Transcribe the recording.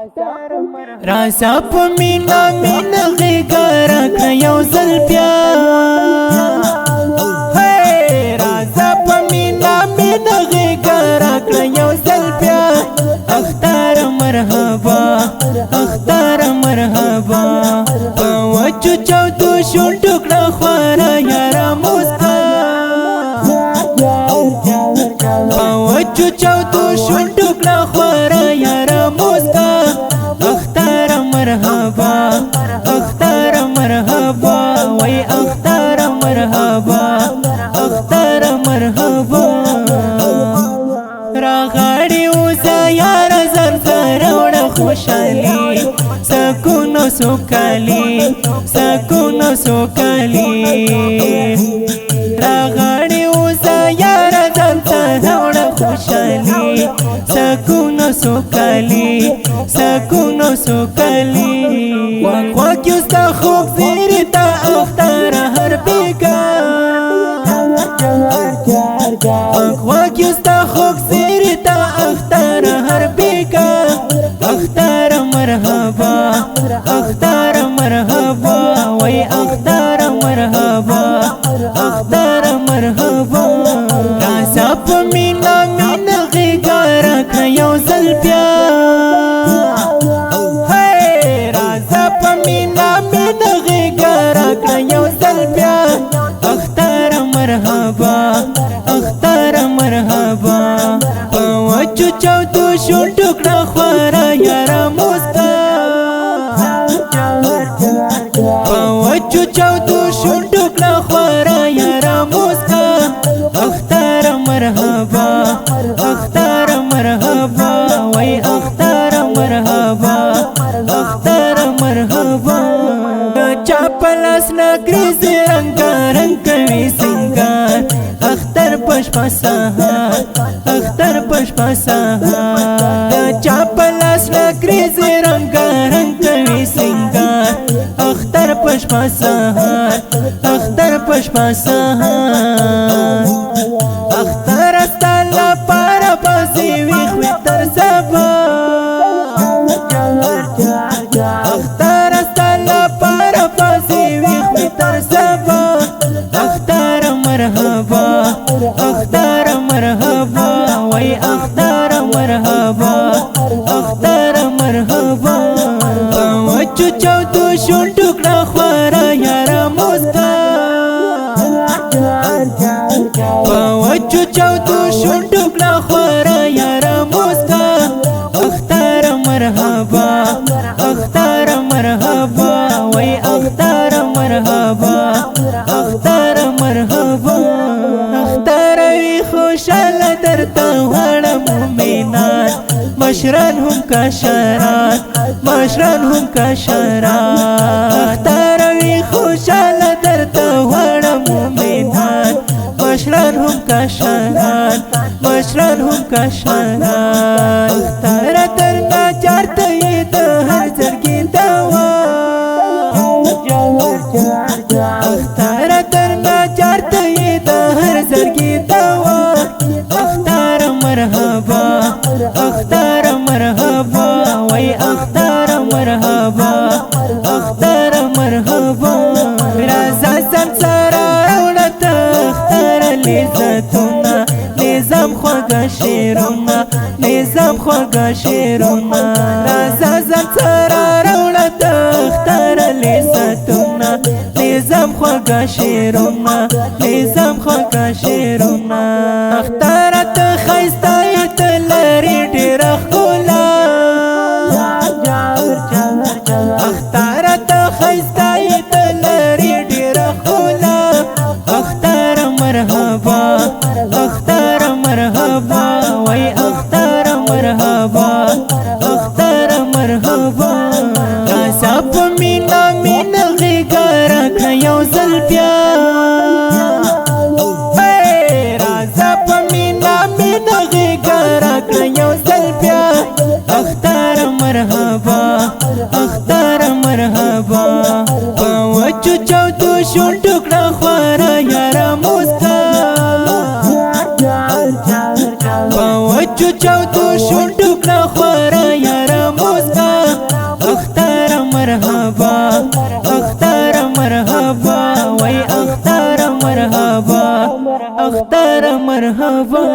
راسا په مینا مینا غیګارا کيو زل بیا راسا په مینا مینا غیګارا کيو زل بیا اختار مرحبا اختار مرحبا وچو چاو تو شون ټکړه خوارا یارا مستا وچو چاو تو شون ټکړه خوارا یارا مستا اختار مرحبا اختار مرحبا وای اختار مرحبا اختار مرحبا راغړی اوسه یار زر زر وړه خوشالي سکون سوکالی سکون سوکالی راغړی اوسه یار زر زر وړه خوشالي سکون سوکالی سکون سوکالی واک یستا خوب زیرتا اختار هر بیگا واک یستا خوب زیرتا اختار هر بیگا اختار مرحبا اختار مرحبا وای اختار مرحبا اختار مرحبا راسا په مینا مینا غیګارا کيو زل بیا راسا په مینا مینا غیګارا کيو زل بیا اختار مرحبا اختار مرحبا وچو چاو تو شون ټکړه خوارا یارا مستا وچو چاو تو شون ټکړه خوارا یارا مستا اختار مرحبا اختار مرحبا وای اختار مرحبا اختار مرحبا چا پلاس نګریز رنگ رنگ کوي سنگار اختر پشپا سهار اختر پشپا سهار چا پلاس نګریز رنگ رنگ کوي سنگار اختر پشپا سهار اختر پشپا سهار اختر استالا پارا پاسي وي خو تر سبا اختر استالا پارا پاسي وي خو تر سبا اختار مرحبا اختار مرحبا وای اختار مرحبا اختار مرحبا وچو چاو تو شون ټکړه خوارا یارا مستا وچو چاو تو شون ټکړه خوارا یارا مستا اختار مرحبا اختار مرحبا وای اختار مرحبا اختار مرحبا اختار وی خوشاله درته وړه مومنان مشران هم کشران مشران هم کشران اختار وی خوشاله درته وړه مومنان مشران هم کشران مشران هم کشران اختار درنا چارته د هر زړګي دوا اختار درنا چارته د هر زړګي دوا اختار مرحبا اختار مرحبا وای اختار مرحبا اختار مرحبا رازا سمسارا وړت اختار لذتونه نظام خوږه شیرونه نظام خوږه شیرونه رازا سمسارا وړت اختار لذتونه نظام خوږه شیرونه نظام خوږه شیرونه اختار ته خیسته ته لري ډېر ښکلا اختار ته خیسته ته لري ډېر ښکلا اختار مرحبا اختار مرحبا وای اختار مرحبا اختار مرحبا راسا په مینا مینا غیګارا کيو زل بیا راسا په مینا مینا غیګارا کيو زل بیا اختار مرحبا اختار مرحبا وچو چاو تو شون ټکړه خوارا یارا مستا وچو چاو تو شون ټکړه خوارا یارا مستا اختر مرحبا وای اختر مرحبا اختر مرحبا